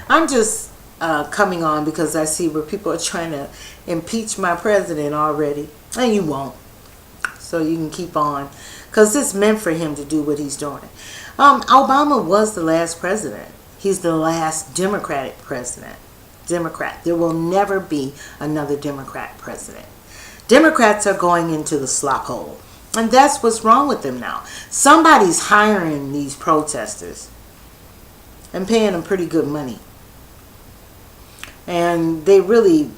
I'm just coming on because I see where people are trying to impeach my president already. And you won't. So you can keep on. Because it's meant for him to do what he's doing. Obama was the last president. He's the last Democratic president. Democrat. There will never be another Democrat president. Democrats are going into the slop hole. And that's what's wrong with them now. Somebody's hiring these protesters and paying them pretty good money. And they really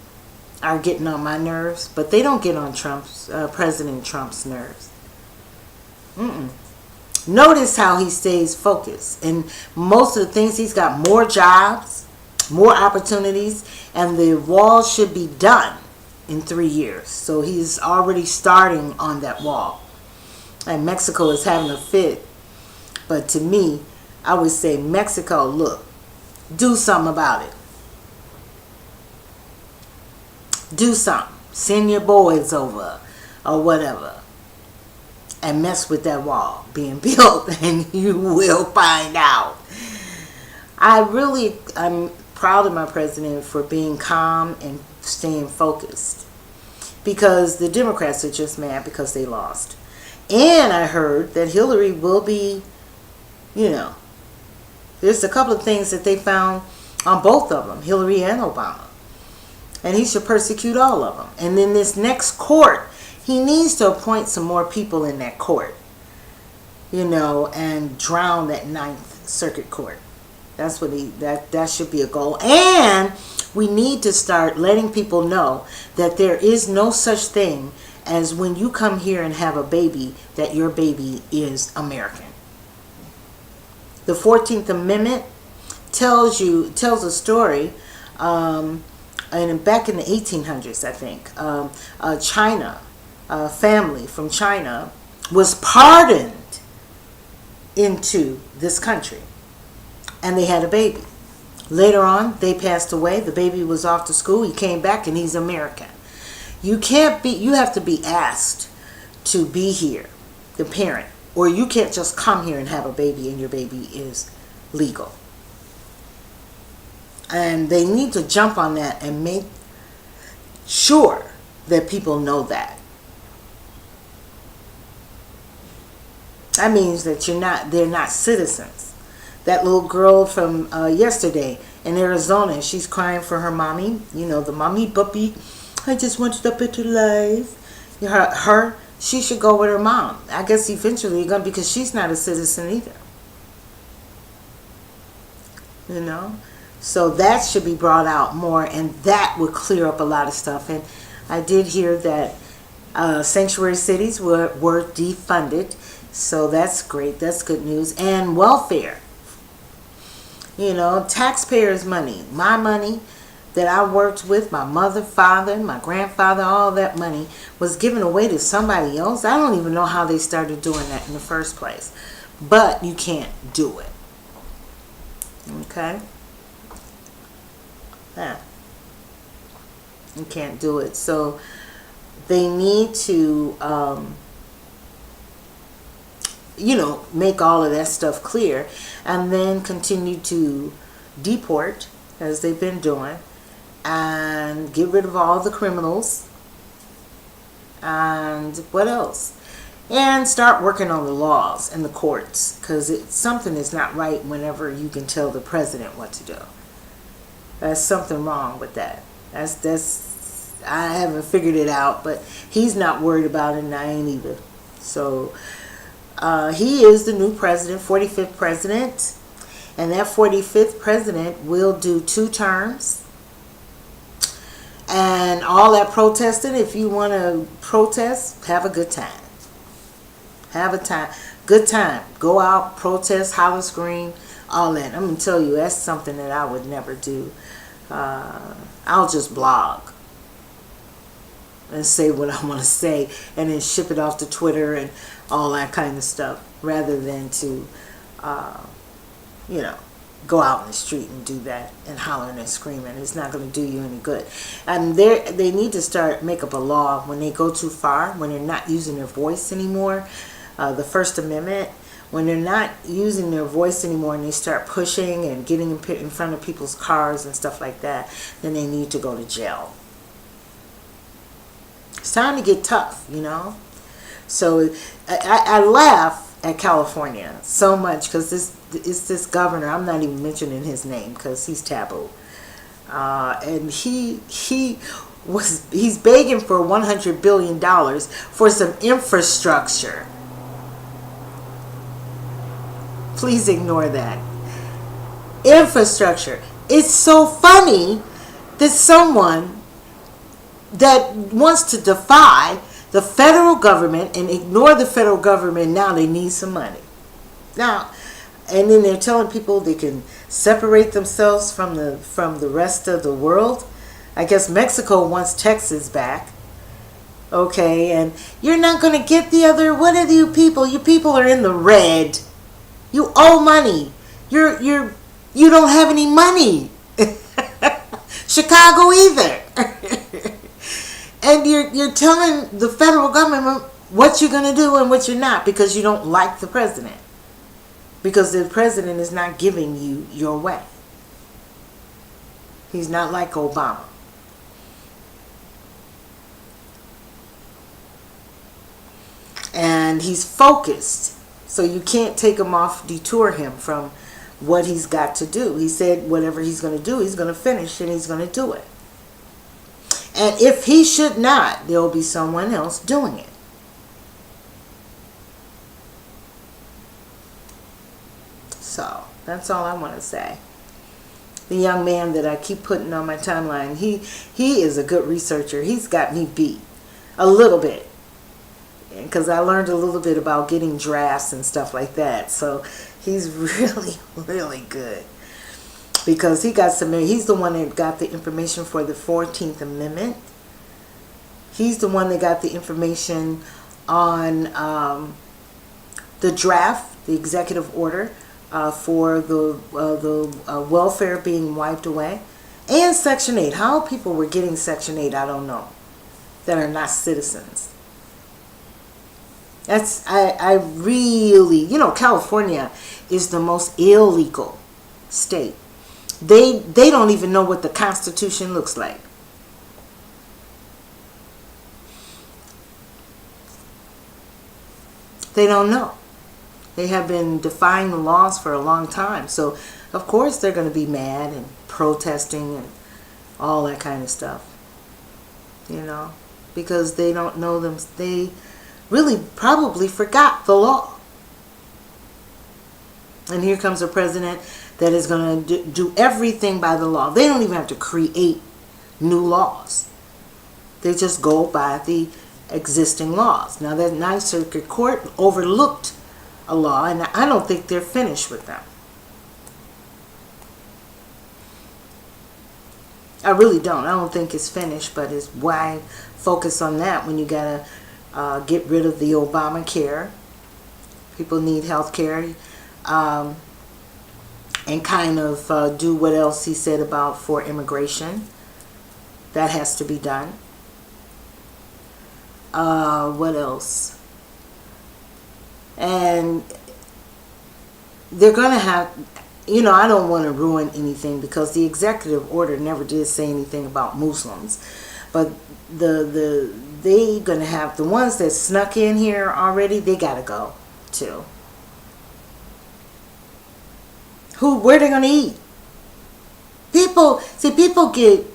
are getting on my nerves, but they don't get on President Trump's nerves. Notice how he stays focused. And most of the things, he's got more jobs, more opportunities, and the wall should be done in 3 years. So he's already starting on that wall. And Mexico is having a fit. But to me, I would say, Mexico, look, do something about it. Do something. Send your boys over or whatever and mess with that wall being built, and you will find out. I'm proud of my president for being calm and staying focused, because the Democrats are just mad because they lost. And I heard that Hillary will be, there's a couple of things that they found on both of them, Hillary and Obama. And he should persecute all of them. And then this next court, he needs to appoint some more people in that court, and drown that Ninth Circuit Court. That's what that should be a goal. And we need to start letting people know that there is no such thing as when you come here and have a baby, that your baby is American. The 14th Amendment tells a story, and back in the 1800s, I think, a family from China was pardoned into this country, and they had a baby. Later on, they passed away. The baby was off to school. He came back, and he's American. You have to be asked to be here, the parent, or you can't just come here and have a baby and your baby is legal. And they need to jump on that and make sure that people know that. That means that they're not citizens. That little girl from yesterday in Arizona, she's crying for her mommy. The mommy puppy. I just wanted a better life. She should go with her mom. I guess eventually because she's not a citizen either. So that should be brought out more, and that would clear up a lot of stuff. And I did hear that sanctuary cities were defunded. So that's great. That's good news. And welfare. Taxpayers' money. My money that I worked with, my mother, father, my grandfather, all that money was given away to somebody else. I don't even know how they started doing that in the first place. But you can't do it. Okay? Yeah. You can't do it. So they need to make all of that stuff clear, and then continue to deport, as they've been doing, and get rid of all the criminals. And what else? And start working on the laws and the courts, because something is not right whenever you can tell the president what to do. There's something wrong with that. I haven't figured it out, but he's not worried about it, and I ain't either. So he is the new president, 45th president, and that 45th president will do 2 terms. And all that protesting, if you want to protest, have a good time. Have a good time. Go out, protest, holler, scream, all that. I'm going to tell you, that's something that I would never do. I'll just blog and say what I want to say, and then ship it off to Twitter and all that kind of stuff, rather than to, go out in the street and do that and hollering and screaming. It's not going to do you any good. And they need to make up a law when they go too far, when they're not using their voice anymore. The First Amendment, When they're not using their voice anymore and they start pushing and getting in front of people's cars and stuff like that, then they need to go to jail. It's time to get tough, you know. So I laugh at California so much because it's this governor. I'm not even mentioning his name because he's taboo. And he's begging for $100 billion for some infrastructure. Please ignore that. Infrastructure. It's so funny that someone that wants to defy the federal government and ignore the federal government, now they need some money. Now, and then they're telling people they can separate themselves from the rest of the world. I guess Mexico wants Texas back. Okay, and you're not going to get the other. What are you people? You people are in the red. You owe money. You don't have any money. Chicago either. And you're telling the federal government what you're going to do and what you're not because you don't like the president. Because the president is not giving you your way. He's not like Obama. And he's focused. So you can't take him off, detour him from what he's got to do. He said whatever he's going to do, he's going to finish and he's going to do it. And if he should not, there will be someone else doing it. So that's all I want to say. The young man that I keep putting on my timeline, he is a good researcher. He's got me beat a little bit. Because I learned a little bit about getting drafts and stuff like that. So he's really, really good. Because he's the one that got the information for the 14th Amendment. He's the one that got the information on the draft, the executive order for the welfare being wiped away. And Section 8. How people were getting Section 8, I don't know. That are not citizens. I really, California is the most illegal state. They don't even know what the Constitution looks like. They don't know. They have been defying the laws for a long time. So, of course, they're going to be mad and protesting and all that kind of stuff. Because they don't know them. They really probably forgot the law. And here comes a president that is going to do everything by the law. They don't even have to create new laws. They just go by the existing laws. Now, that Ninth Circuit Court overlooked a law, and I don't think they're finished with them. I really don't. I don't think it's finished, but it's why focus on that when you got to get rid of the Obamacare. People need health care. And kind of do what else he said about for immigration. That has to be done. What else? And they're going to have, I don't want to ruin anything because the executive order never did say anything about Muslims. But they going to have the ones that snuck in here already, they got to go too. Where they going to eat? People get,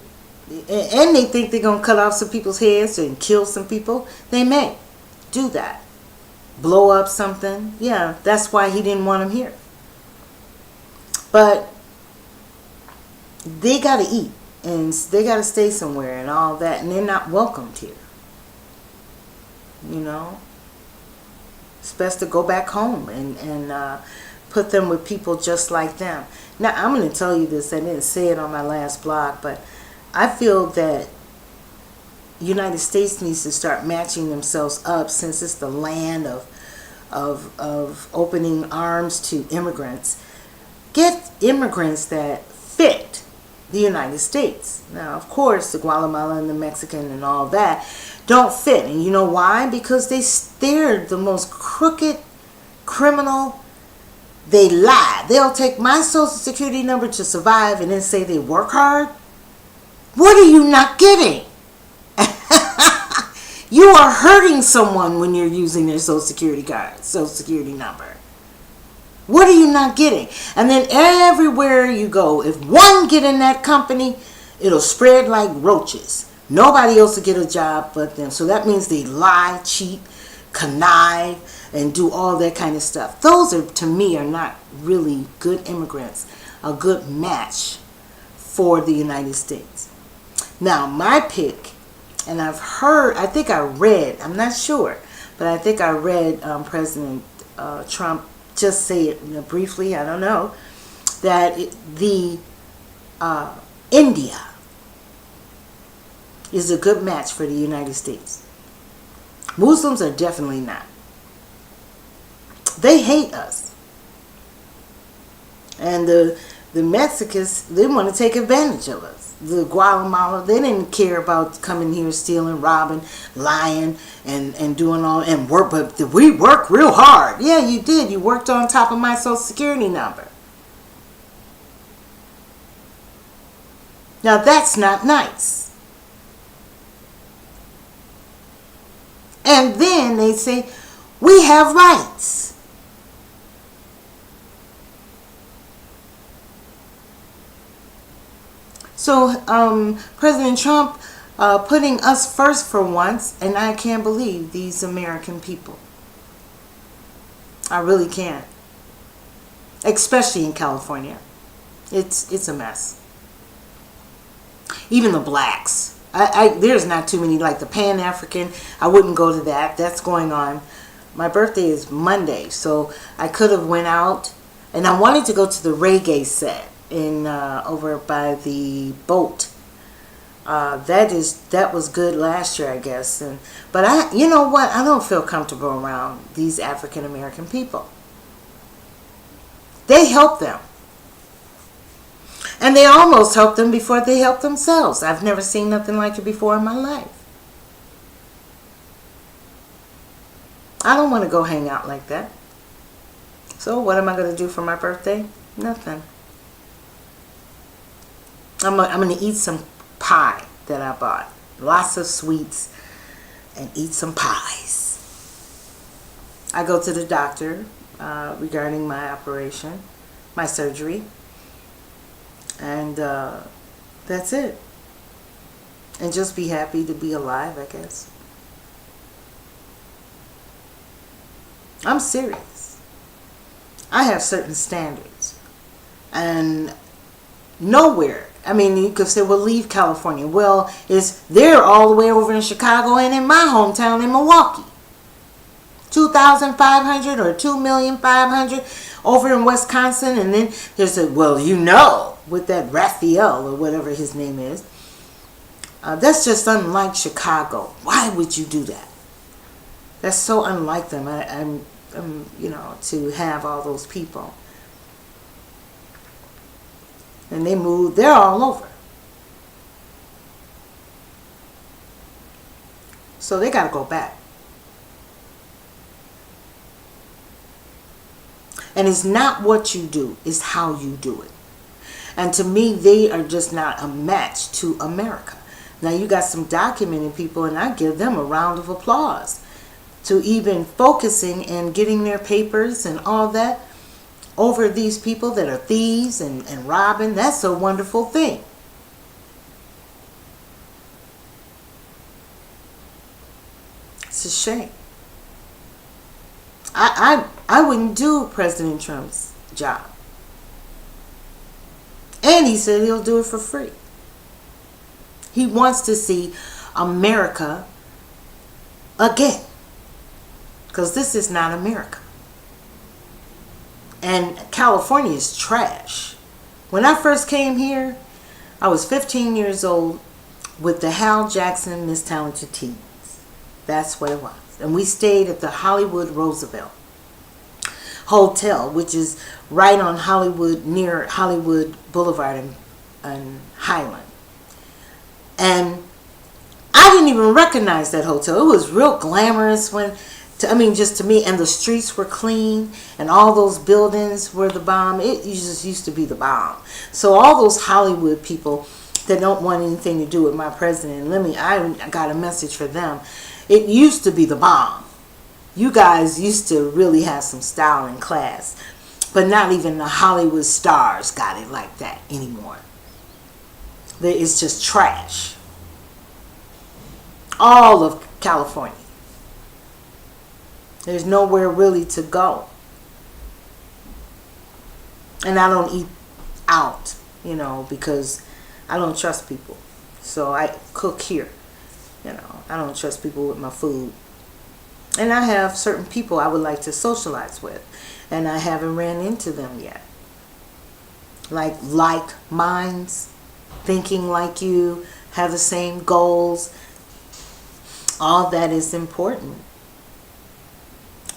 and they think they're going to cut off some people's heads and kill some people. They may do that. Blow up something. Yeah, that's why he didn't want them here. But they got to eat. And they got to stay somewhere and all that. And they're not welcomed here. It's best to go back home and put them with people just like them. Now, I'm going to tell you this. I didn't say it on my last blog, but I feel that United States needs to start matching themselves up, since it's the land of opening arms to immigrants. Get immigrants that fit the United States. Now, of course, the Guatemalan and the Mexican and all that don't fit. And you know why? Because they're the most crooked, criminal, They lie. They'll take my social security number to survive and then say they work hard. What are you not getting? You are hurting someone when you're using their social security card, social security number. What are you not getting? And then everywhere you go, if one get in that company, it'll spread like roaches. Nobody else will get a job but them. So that means they lie, cheat, connive, and do all that kind of stuff. Those are, to me, are not really good immigrants, a good match for the United States. Now, my pick, and I've heard, I think I read, I'm not sure, but I think I read President Trump just say it briefly, I don't know, that India is a good match for the United States. Muslims are definitely not. They hate us. And the Mexicans, they want to take advantage of us. The Guatemala, they didn't care about coming here stealing, robbing, lying, and doing all, and work, but we work real hard. Yeah, you did. You worked on top of my social security number. Now that's not nice. And then they say, we have rights. So President Trump putting us first for once, and I can't believe these American people. I really can't. Especially in California. It's a mess. Even the blacks. There's not too many, like the Pan-African. I wouldn't go to that. That's going on. My birthday is Monday, so I could have went out, and I wanted to go to the reggae set in over by the boat. That was good last year, I guess. But you know what? I don't feel comfortable around these African American people. They help them. And they almost help them before they help themselves. I've never seen nothing like it before in my life. I don't want to go hang out like that. So what am I going to do for my birthday? Nothing. I'm going to eat some pie that I bought. Lots of sweets and eat some pies. I go to the doctor regarding my operation, my surgery. And that's it. And just be happy to be alive, I guess. I'm serious. I have certain standards. And nowhere, I mean, you could say, well, leave California. Well, they're all the way over in Chicago and in my hometown in Milwaukee. 2,500 or 2,500,000 over in Wisconsin. And then there's with that Raphael or whatever his name is. That's just unlike Chicago. Why would you do that? That's so unlike them. I'm to have all those people. And they move, they're all over. So they got to go back. And it's not what you do, it's how you do it. And to me, they are just not a match to America. Now, you got some documented people, and I give them a round of applause to even focusing and getting their papers and all that over these people that are thieves and robbing. That's a wonderful thing. It's a shame. I wouldn't do President Trump's job. And he said he'll do it for free. He wants to see America again. Because this is not America. And California is trash. When I first came here, I was 15 years old with the Hal Jackson Miss Talented Teens. That's what it was. And we stayed at the Hollywood Roosevelt Hotel, which is right on Hollywood, near Hollywood Boulevard and Highland. And I didn't even recognize that hotel. It was real glamorous when Just to me, and the streets were clean, and all those buildings were the bomb. It just used to be the bomb. So all those Hollywood people that don't want anything to do with my president, I got a message for them. It used to be the bomb. You guys used to really have some style and class, but not even the Hollywood stars got it like that anymore. It's just trash. All of California. There's nowhere really to go. And I don't eat out, because I don't trust people. So I cook here. I don't trust people with my food. And I have certain people I would like to socialize with, and I haven't ran into them yet. Like minds, thinking like you, have the same goals. All that is important.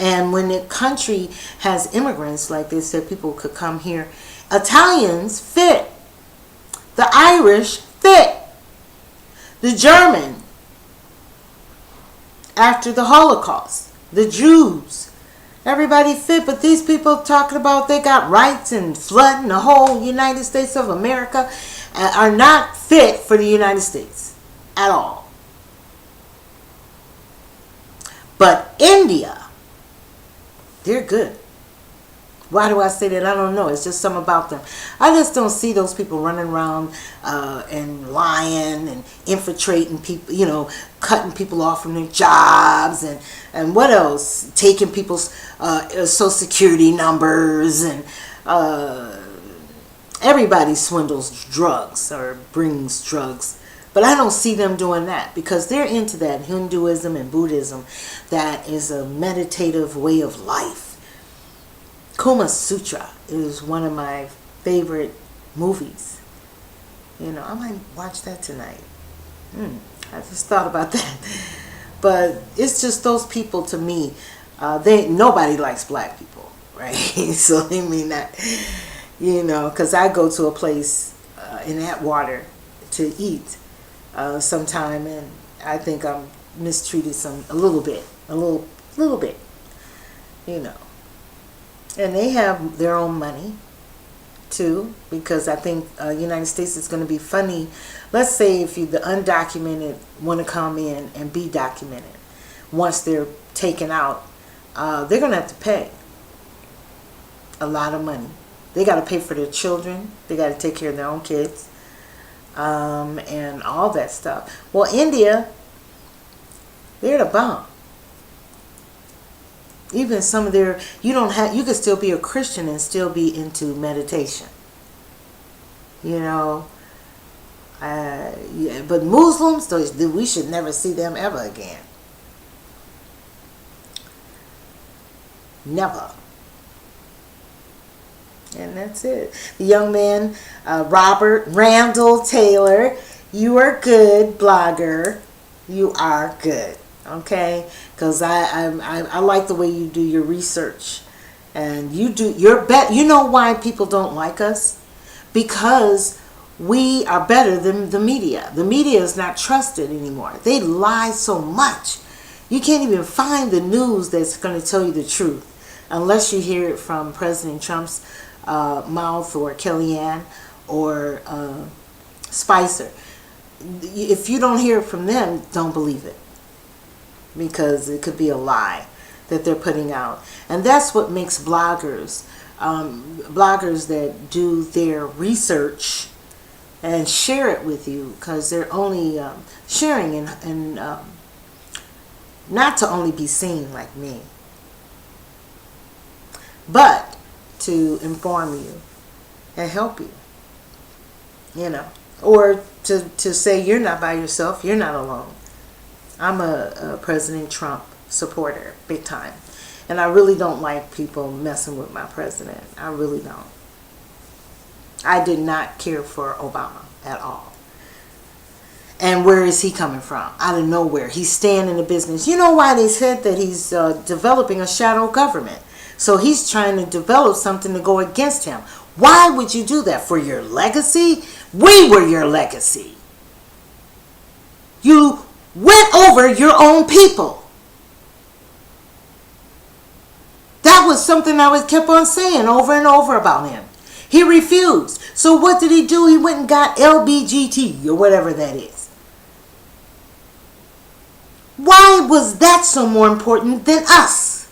And when the country has immigrants, like they said, people could come here. Italians fit. The Irish fit. The German, after the Holocaust. The Jews. Everybody fit. But these people talking about they got rights and flooding the whole United States of America are not fit for the United States at all. But India, they're good. Why do I say that? I don't know. It's just something about them. I just don't see those people running around and lying and infiltrating people, cutting people off from their jobs and what else? Taking people's social security numbers, and everybody swindles drugs or brings drugs. But I don't see them doing that because they're into that Hinduism and Buddhism. That is a meditative way of life. Kama Sutra is one of my favorite movies. I might watch that tonight. I just thought about that. But it's just those people to me. Nobody likes black people, right? So I mean that, because I go to a place in Atwater to eat sometime, and I think I'm mistreated a little bit, And they have their own money too, because I think United States is going to be funny. Let's say if the undocumented want to come in and be documented, once they're taken out, they're going to have to pay a lot of money. They got to pay for their children. They got to take care of their own kids. And all that stuff. Well, India, they're the bomb. Even some of you can still be a Christian and still be into meditation. Yeah, but Muslims, we should never see them ever again. Never. And that's it. The young man, Robert Randall Taylor, you are good, blogger. You are good. Okay? Because I like the way you do your research. And you do your bet. You know why people don't like us? Because we are better than the media. The media is not trusted anymore. They lie so much. You can't even find the news that's going to tell you the truth unless you hear it from President Trump's mouth, or Kellyanne, or Spicer. If you don't hear it from them, don't believe it, because it could be a lie that they're putting out. And that's what makes bloggers that do their research and share it with you, because they're only sharing and not to only be seen like me, but to inform you and help you, or to say you're not by yourself, you're not alone. I'm a President Trump supporter, big time. And I really don't like people messing with my president. I really don't. I did not care for Obama at all. And where is he coming from? Out of nowhere. He's staying in the business. You know why they said that he's developing a shadow government? So he's trying to develop something to go against him. Why would you do that? For your legacy? We were your legacy. You went over your own people. That was something I was kept on saying over and over about him. He refused. So what did he do? He went and got LBGT or whatever that is. Why was that so more important than us?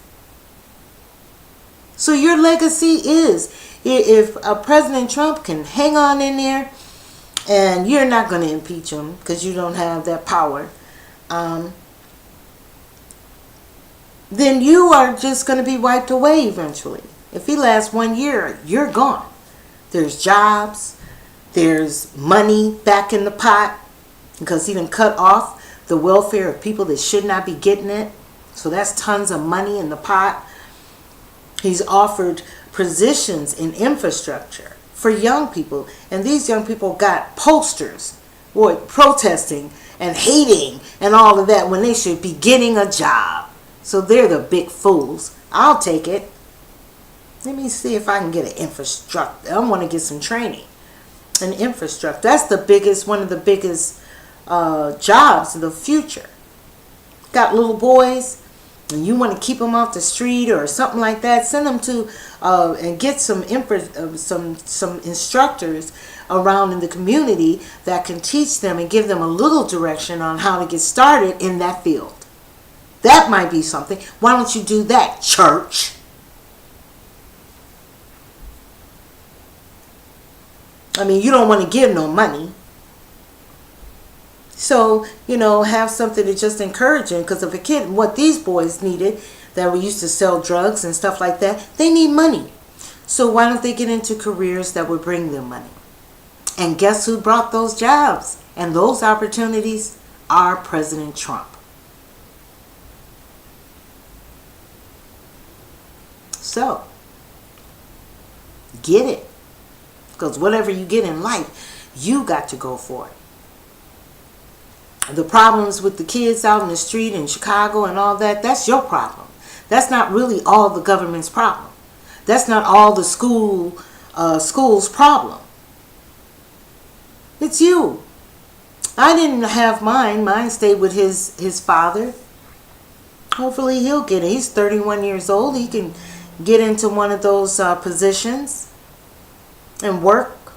So your legacy is, if President Trump can hang on in there, and you're not going to impeach him because you don't have that power, then you are just going to be wiped away eventually. If he lasts 1 year, you're gone. There's jobs, there's money back in the pot because he done cut off the welfare of people that should not be getting it. So that's tons of money in the pot. He's offered positions in infrastructure for young people, and these young people got posters, protesting and hating and all of that when they should be getting a job. So they're the big fools. I'll take it. Let me see if I can get an infrastructure. I want to get some training. An infrastructure. That's the biggest, one of the biggest jobs of the future. Got little boys, and you want to keep them off the street or something like that. Send them to and get some instructors around in the community that can teach them and give them a little direction on how to get started in that field. That might be something. Why don't you do that, church? I mean, you don't want to give no money. So, have something to just encourage them. Because if a kid, what these boys needed, that were used to sell drugs and stuff like that, they need money. So why don't they get into careers that would bring them money? And guess who brought those jobs and those opportunities? Our President Trump. So, get it. Because whatever you get in life, you got to go for it. The problems with the kids out in the street in Chicago and all that, that's your problem. That's not really all the government's problem. That's not all the school's problem. It's you. I didn't have mine. Mine stayed with his father. Hopefully he'll get it. He's 31 years old. He can get into one of those positions and work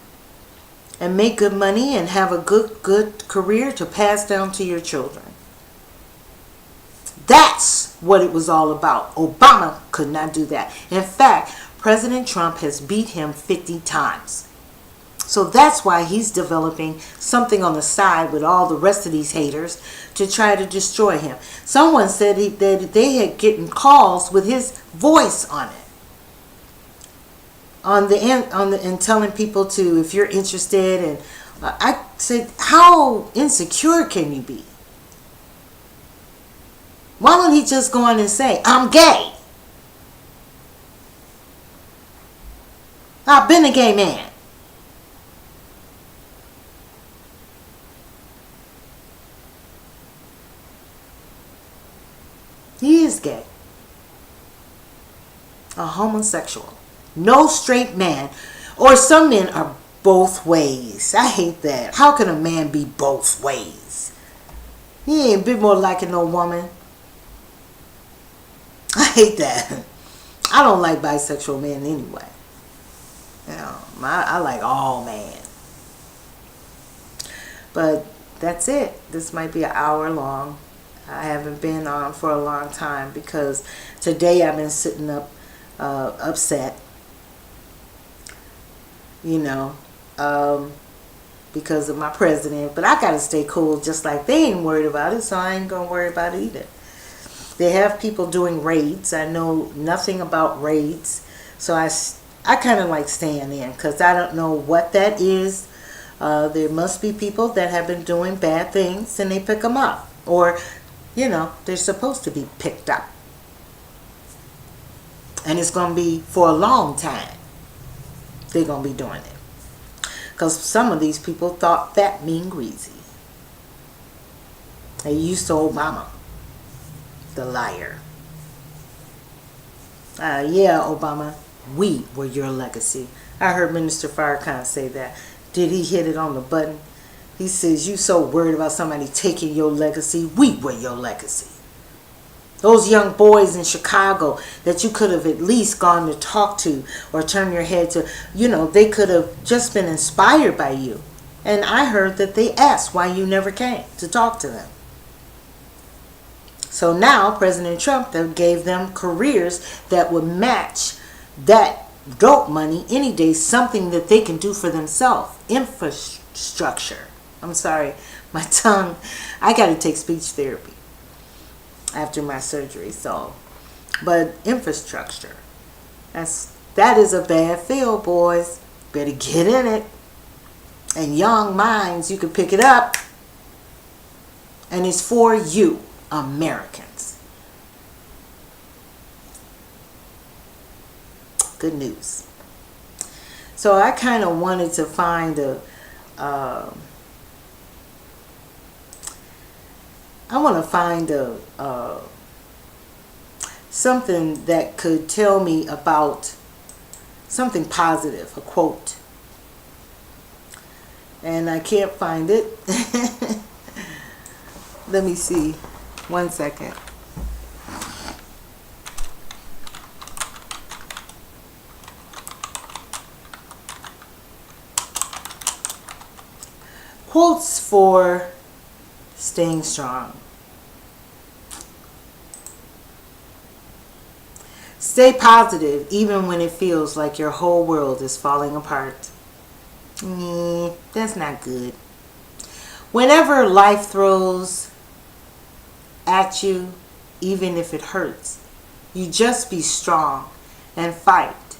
and make good money and have a good career to pass down to your children. That's what it was all about. Obama could not do that. In fact, President Trump has beat him 50 times. So that's why he's developing something on the side with all the rest of these haters to try to destroy him. Someone said that they had getting calls with his voice on it. And telling people to, if you're interested, and I said, how insecure can you be? Why don't he just go on and say, I'm gay? I've been a gay man. He is gay. A homosexual. No straight man. Or some men are both ways. I hate that. How can a man be both ways? He ain't a bit more liking no woman. I hate that. I don't like bisexual men anyway. I like all men. But that's it. This might be an hour long. I haven't been on for a long time because today I've been sitting up upset. Because of my president. But I got to stay cool just like they ain't worried about it, so I ain't going to worry about it either. They have people doing raids. I know nothing about raids, so I kind of like staying in because I don't know what that is. There must be people that have been doing bad things and they pick them up. Or, they're supposed to be picked up. And it's going to be for a long time. They're going to be doing it. Because some of these people thought fat mean greasy. They used to Obama. The liar. Yeah, Obama, we were your legacy. I heard Minister Farrakhan say that. Did he hit it on the button? He says, you so worried about somebody taking your legacy. We were your legacy. Those young boys in Chicago that you could have at least gone to talk to or turn your head to, they could have just been inspired by you. And I heard that they asked why you never came to talk to them. So now President Trump gave them careers that would match that dope money any day, something that they can do for themselves. Infrastructure. I'm sorry, my tongue. I got to take speech therapy after my surgery. But infrastructure. That is a bad field, boys. Better get in it. And young minds, you can pick it up. And it's for you, Americans. Good news. So I kind of wanted to find something that could tell me about something positive, a quote. And I can't find it. Let me see. 1 second. Quotes for staying strong. Stay positive even when it feels like your whole world is falling apart. That's not good. Whenever life throws at you, even if it hurts, you just be strong and fight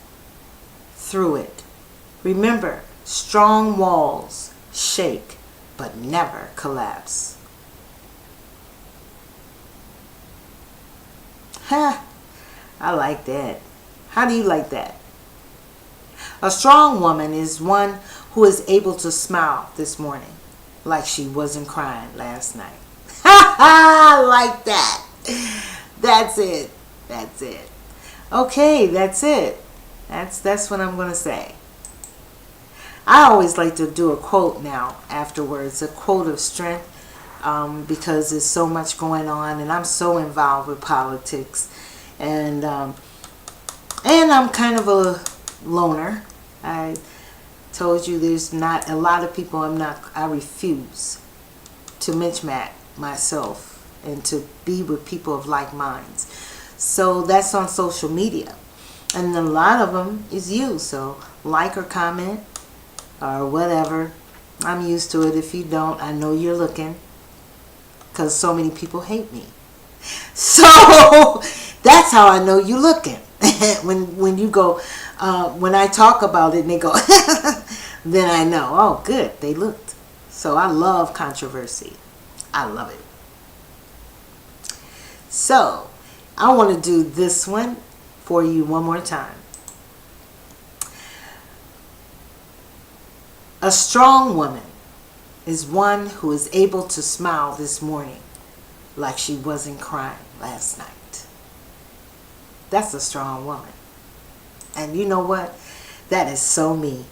through it. Remember, strong walls shake but never collapse. Ha! I like that. How do you like that? A strong woman is one who is able to smile this morning like she wasn't crying last night. Ha ha! I like that. That's it. That's it. Okay, that's it. That's what I'm going to say. I always like to do a quote now afterwards, a quote of strength, because there's so much going on and I'm so involved with politics. And I'm kind of a loner. I told you there's not a lot of people. I refuse to mismatch myself and to be with people of like minds. So that's on social media. And a lot of them is you. So like or comment or whatever. I'm used to it. If you don't, I know you're looking, because so many people hate me. So that's how I know you're looking. when you go, when I talk about it and they go, then I know, oh good, they looked. So I love controversy. I love it. So I want to do this one for you one more time. A strong woman is one who is able to smile this morning like she wasn't crying last night. That's a strong woman. And you know what? That is so me.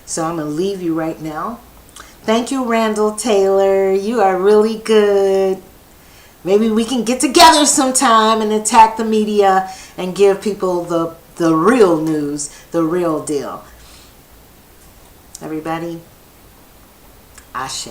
So I'm going to leave you right now. Thank you, Randall Taylor. You are really good. Maybe we can get together sometime and attack the media and give people the real news, the real deal. Everybody, Ashe.